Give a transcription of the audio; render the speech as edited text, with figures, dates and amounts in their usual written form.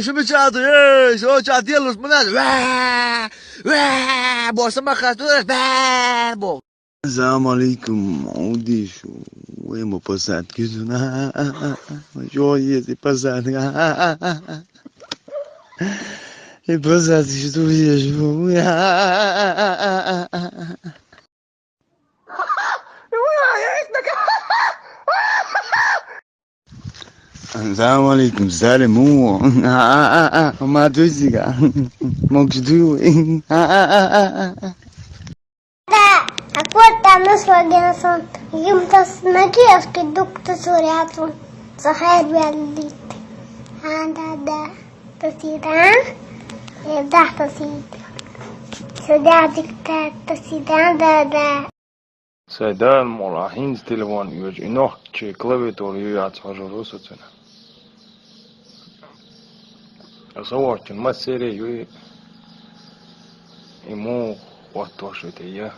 شو بتشاطر شو تشاطر los مناد باشه ما خاطر بو السلام عليكم عودي شو وين ما passat كذا جوي دي passat e passat شو شو السلام عليكم سالمو ما توزيكا موجودو Aku tahu sebagian son yumtas nagi aski dukta suriatun sahir bialit ada tasiran dah tasid sudah dikta tasiran da Сайдан мола хинз телефон юж инох чи клавиатуру юяц хожорусу цена. Асаварчин масере юи ему ватошите я.